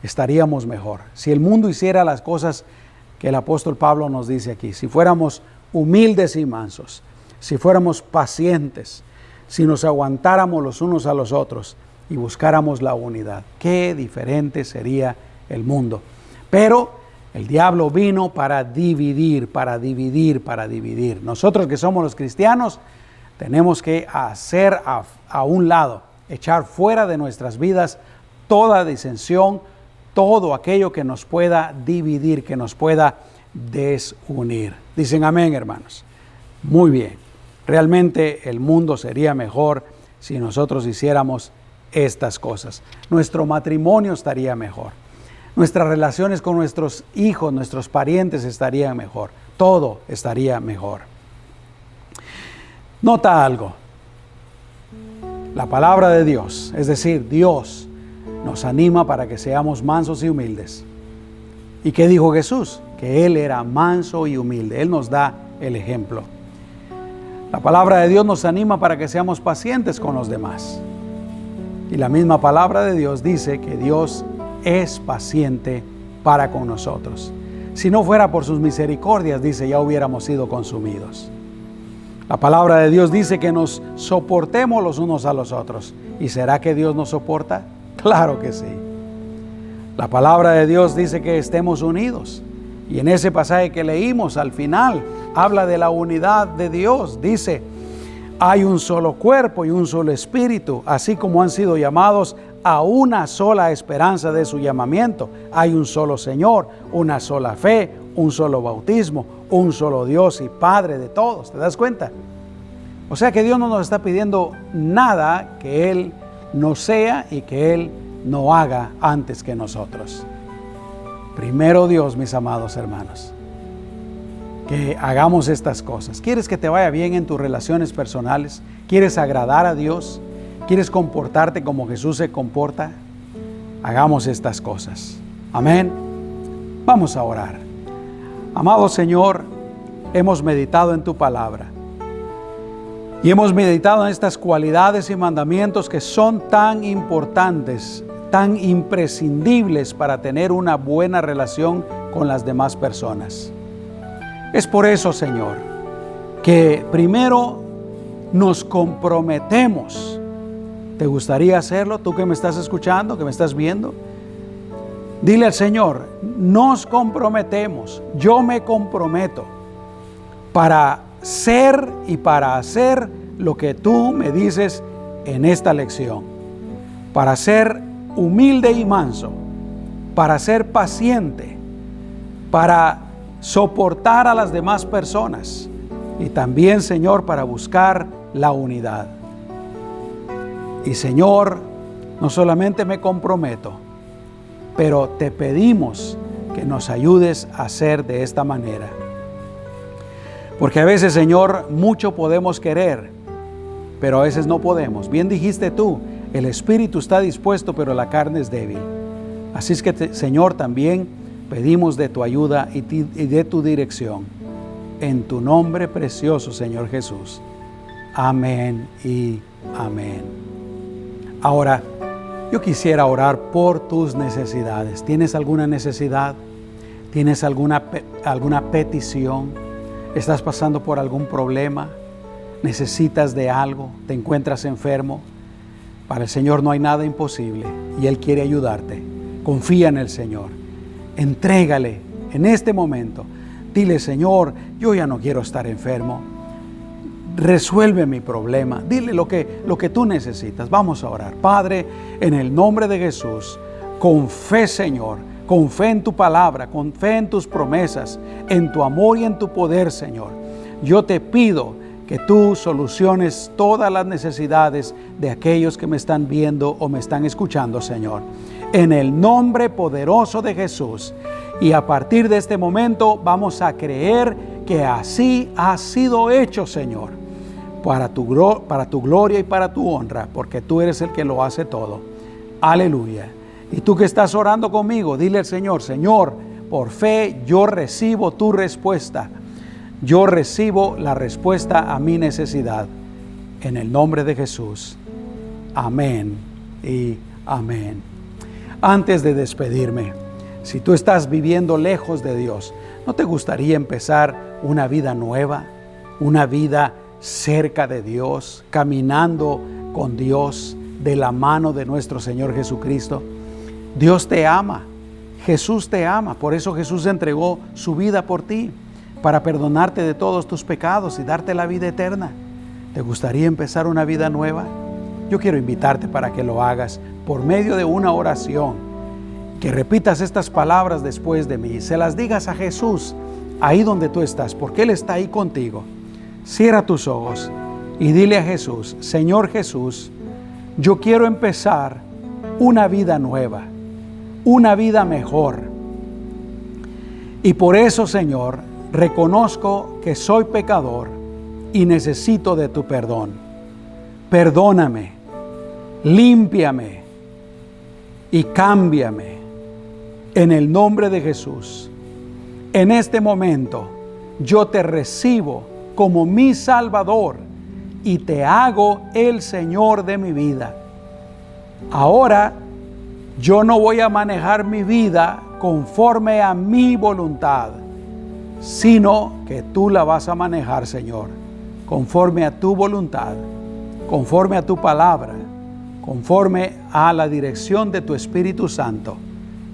Estaríamos mejor. Si el mundo hiciera las cosas que el apóstol Pablo nos dice aquí, si fuéramos humildes y mansos, si fuéramos pacientes, si nos aguantáramos los unos a los otros y buscáramos la unidad, qué diferente sería el mundo. Pero el diablo vino para dividir, para dividir, para dividir. Nosotros que somos los cristianos tenemos que hacer a un lado, echar fuera de nuestras vidas toda disensión, todo aquello que nos pueda dividir, que nos pueda desunir. Dicen amén, hermanos. Muy bien. Realmente el mundo sería mejor si nosotros hiciéramos estas cosas. Nuestro matrimonio estaría mejor. Nuestras relaciones con nuestros hijos, nuestros parientes estarían mejor. Todo estaría mejor. Nota algo. La palabra de Dios, es decir, Dios, nos anima para que seamos mansos y humildes. ¿Y qué dijo Jesús? Que Él era manso y humilde. Él nos da el ejemplo. La palabra de Dios nos anima para que seamos pacientes con los demás. Y la misma palabra de Dios dice que Dios es paciente para con nosotros. Si no fuera por sus misericordias, dice, ya hubiéramos sido consumidos. La palabra de Dios dice que nos soportemos los unos a los otros. ¿Y será que Dios nos soporta? Claro que sí. La palabra de Dios dice que estemos unidos. Y en ese pasaje que leímos al final, habla de la unidad de Dios. Dice, hay un solo cuerpo y un solo espíritu, así como han sido llamados a una sola esperanza de su llamamiento. Hay un solo Señor, una sola fe, un solo bautismo, un solo Dios y Padre de todos. ¿Te das cuenta? O sea que Dios no nos está pidiendo nada que Él no sea y que Él no haga antes que nosotros. Primero Dios, mis amados hermanos, que hagamos estas cosas. ¿Quieres que te vaya bien en tus relaciones personales? ¿Quieres agradar a Dios? ¿Quieres comportarte como Jesús se comporta? Hagamos estas cosas. Amén. Vamos a orar. Amado Señor, hemos meditado en tu palabra y hemos meditado en estas cualidades y mandamientos que son tan importantes, tan imprescindibles para tener una buena relación con las demás personas. Es por eso, Señor, que primero nos comprometemos. ¿Te gustaría hacerlo? Tú que me estás escuchando, que me estás viendo. Dile al Señor, nos comprometemos, yo me comprometo para ser y para hacer lo que tú me dices en esta lección. Para ser humilde y manso, para ser paciente, para soportar a las demás personas y también, Señor, para buscar la unidad. Y Señor, no solamente me comprometo, pero te pedimos que nos ayudes a hacer de esta manera. Porque a veces, Señor, mucho podemos querer, pero a veces no podemos. Bien dijiste tú, el espíritu está dispuesto, pero la carne es débil. Así es que, Señor, también pedimos de tu ayuda y de tu dirección. En tu nombre precioso, Señor Jesús. Amén y amén. Ahora, yo quisiera orar por tus necesidades. ¿Tienes alguna necesidad? ¿Tienes alguna petición? ¿Estás pasando por algún problema? ¿Necesitas de algo? ¿Te encuentras enfermo? Para el Señor no hay nada imposible y Él quiere ayudarte. Confía en el Señor. Entrégale en este momento. Dile, Señor, yo ya no quiero estar enfermo. resuelve mi problema. Dile lo que tú necesitas. Vamos a orar. Padre, en el nombre de Jesús, con fe, Señor, con fe en tu palabra, con fe en tus promesas, en tu amor y en tu poder, Señor, yo te pido que tú soluciones todas las necesidades de aquellos que me están viendo o me están escuchando, Señor. En el nombre poderoso de Jesús. Y a partir de este momento vamos a creer que así ha sido hecho, Señor, para tu gloria y para tu honra, porque tú eres el que lo hace todo. Aleluya. Y tú que estás orando conmigo, dile al Señor: Señor, por fe yo recibo tu respuesta. Yo recibo la respuesta a mi necesidad. En el nombre de Jesús. Amén y amén. Antes de despedirme, si tú estás viviendo lejos de Dios, ¿no te gustaría empezar una vida nueva? Una vida cerca de Dios, caminando con Dios de la mano de nuestro Señor Jesucristo. Dios te ama, Jesús te ama, por eso Jesús entregó su vida por ti, para perdonarte de todos tus pecados y darte la vida eterna. ¿Te gustaría empezar una vida nueva? Yo quiero invitarte para que lo hagas por medio de una oración, que repitas estas palabras después de mí y se las digas a Jesús ahí donde tú estás, porque Él está ahí contigo. Cierra tus ojos y dile a Jesús: Señor Jesús, yo quiero empezar una vida nueva, una vida mejor. Y por eso, Señor, reconozco que soy pecador y necesito de tu perdón. Perdóname, límpiame y cámbiame en el nombre de Jesús. En este momento yo te recibo como mi Salvador y te hago el Señor de mi vida. Ahora yo no voy a manejar mi vida conforme a mi voluntad, sino que tú la vas a manejar, Señor, conforme a tu voluntad, conforme a tu palabra, conforme a la dirección de tu Espíritu Santo,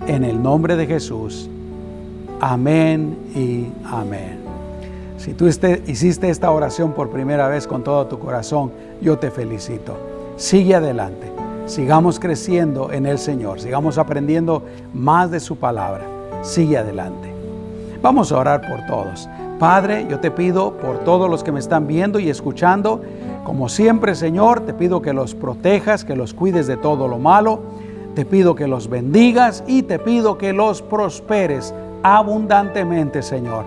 en el nombre de Jesús. Amén y amén. Si tú hiciste esta oración por primera vez con todo tu corazón, yo te felicito. Sigue adelante. Sigamos creciendo en el Señor. Sigamos aprendiendo más de su palabra. Sigue adelante. Vamos a orar por todos. Padre, yo te pido por todos los que me están viendo y escuchando. Como siempre, Señor, te pido que los protejas, que los cuides de todo lo malo. Te pido que los bendigas y te pido que los prosperes abundantemente, Señor,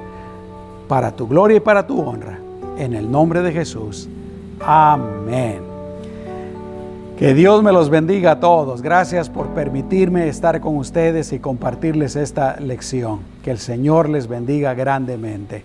para tu gloria y para tu honra. En el nombre de Jesús. Amén. Que Dios me los bendiga a todos. Gracias por permitirme estar con ustedes y compartirles esta lección. Que el Señor les bendiga grandemente.